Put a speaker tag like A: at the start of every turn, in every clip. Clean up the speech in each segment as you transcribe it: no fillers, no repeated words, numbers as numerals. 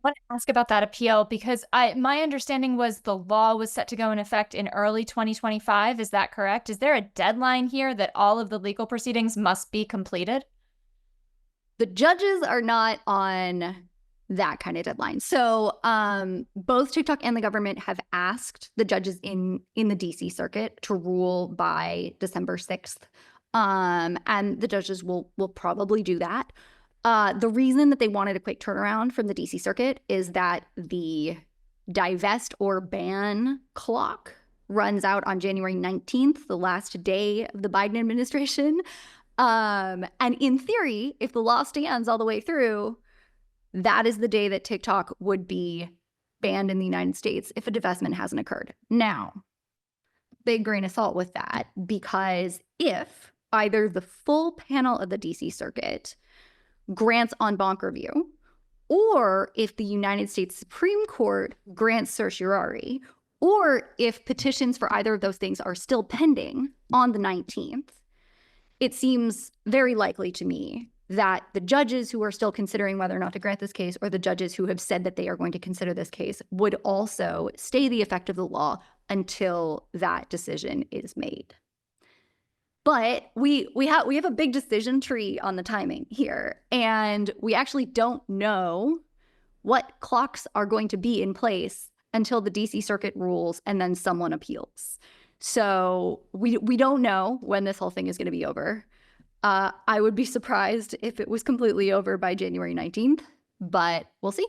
A: Want to ask about that appeal because my understanding was the law was set to go in effect in early 2025. Is that correct? Is there a deadline here that all of the legal proceedings must be completed?
B: The judges are not on that kind of deadline. So both TikTok and the government have asked the judges in the DC circuit to rule by December 6th. And the judges will probably do that. The reason that they wanted a quick turnaround from the DC circuit is that the divest or ban clock runs out on January 19th, the last day of the Biden administration. And in theory, if the law stands all the way through, that is the day that TikTok would be banned in the United States if a divestment hasn't occurred. Now, big grain of salt with that, because if either the full panel of the DC circuit grants en banc review, or if the United States Supreme Court grants certiorari, or if petitions for either of those things are still pending on the 19th, it seems very likely to me that the judges who are still considering whether or not to grant this case, or the judges who have said that they are going to consider this case, would also stay the effect of the law until that decision is made. But we have a big decision tree on the timing here, and we actually don't know what clocks are going to be in place until the DC circuit rules and then someone appeals. So we don't know when this whole thing is going to be over. I would be surprised if it was completely over by January 19th, but we'll see.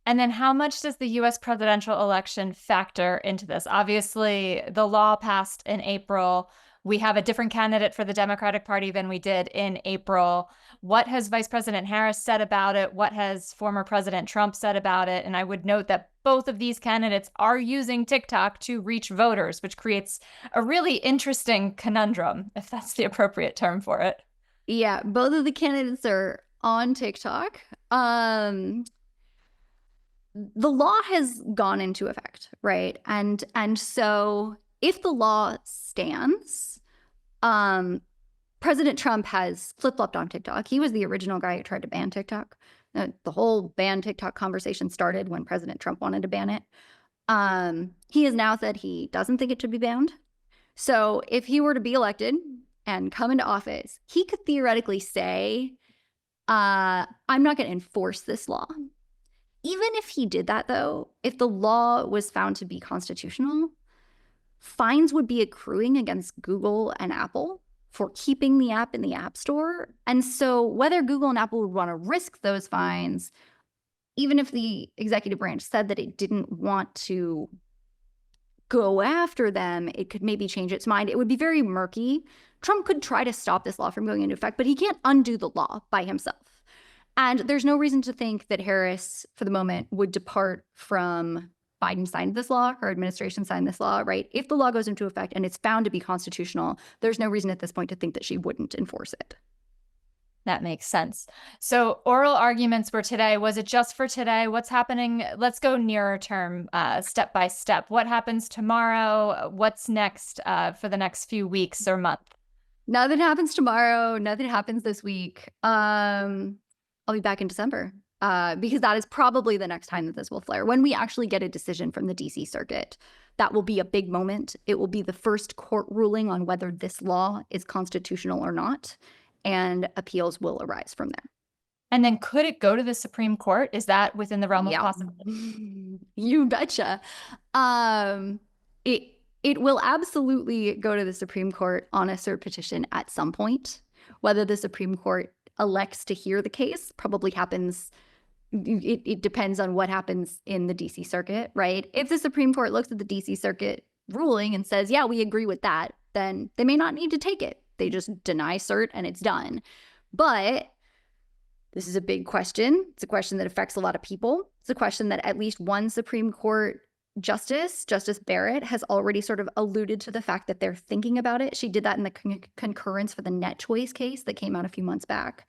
A: And then how much does the US presidential election factor into this? Obviously, the law passed in April. We have a different candidate for the Democratic Party than we did in April. What has Vice President Harris said about it? What has former President Trump said about it? And I would note that both of these candidates are using TikTok to reach voters, which creates a really interesting conundrum, if that's the appropriate term for it.
B: Yeah, both of the candidates are on TikTok. The law has gone into effect, right? And so if the law stands, President Trump has flip-flopped on TikTok. He was the original guy who tried to ban TikTok. The whole ban TikTok conversation started when President Trump wanted to ban it. He has now said he doesn't think it should be banned. So if he were to be elected and come into office, he could theoretically say, I'm not going to enforce this law. Even if he did that, though, if the law was found to be constitutional, fines would be accruing against Google and Apple for keeping the app in the App Store. And so whether Google and Apple would want to risk those fines, even if the executive branch said that it didn't want to go after them, it could maybe change its mind. It would be very murky. Trump could try to stop this law from going into effect, but he can't undo the law by himself. And there's no reason to think that Harris, for the moment, would depart from Biden signed this law, her administration signed this law, right? If the law goes into effect and it's found to be constitutional, there's no reason at this point to think that she wouldn't enforce it.
A: That makes sense. So oral arguments were today. Was it just for today? What's happening? Let's go nearer term, step by step. What happens tomorrow? What's next for the next few weeks or month?
B: Nothing happens tomorrow. Nothing happens this week. I'll be back in December because that is probably the next time that this will flare. When we actually get a decision from the DC circuit, that will be a big moment. It will be the first court ruling on whether this law is constitutional or not, and appeals will arise from there.
A: And then could it go to the Supreme Court? Is that within the realm of possibility?
B: You betcha. It will absolutely go to the Supreme Court on a cert petition at some point. Whether the Supreme Court elects to hear the case probably happens. It depends on what happens in the DC circuit, right? If the Supreme Court looks at the DC circuit ruling and says, yeah, we agree with that, then they may not need to take it. They just deny cert and it's done. But this is a big question. It's a question that affects a lot of people. It's a question that at least one Supreme Court Justice Barrett, has already sort of alluded to the fact that they're thinking about it. She did that in the concurrence for the Net Choice case that came out a few months back.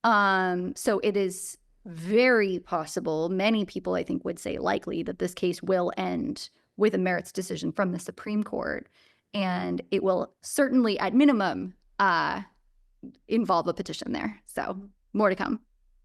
B: So it is very possible, many people I think would say likely, that this case will end with a merits decision from the Supreme Court. And it will certainly, at minimum, involve a petition there. So more to come.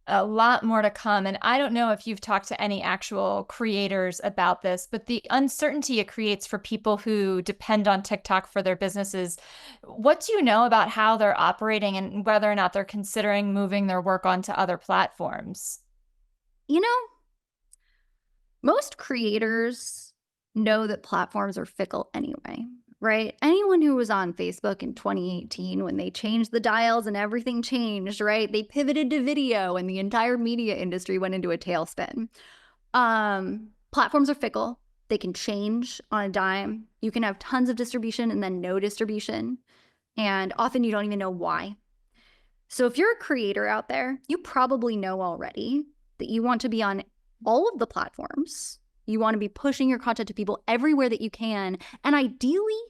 A: A lot more to come. And I don't know if you've talked to any actual creators about this, but the uncertainty it creates for people who depend on TikTok for their businesses. What do you know about how they're operating and whether or not they're considering moving their work onto other platforms?
B: You know, most creators know that platforms are fickle anyway, right? Anyone who was on Facebook in 2018 when they changed the dials and everything changed, right? They pivoted to video and the entire media industry went into a tailspin. Platforms are fickle. They can change on a dime. You can have tons of distribution and then no distribution. And often you don't even know why. So if you're a creator out there, you probably know already that you want to be on all of the platforms. You want to be pushing your content to people everywhere that you can. And ideally,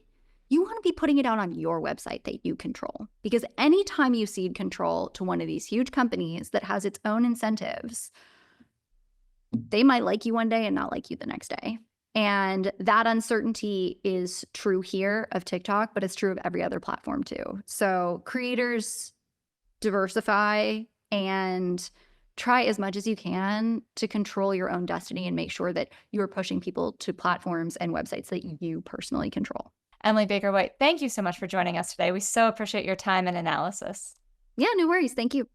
B: you want to be putting it out on your website that you control. Because anytime you cede control to one of these huge companies that has its own incentives, they might like you one day and not like you the next day. And that uncertainty is true here of TikTok, but it's true of every other platform too. So creators, diversify and try as much as you can to control your own destiny and make sure that you're pushing people to platforms and websites that you personally control.
A: Emily Baker White, thank you so much for joining us today. We so appreciate your time and analysis.
B: Yeah, no worries. Thank you.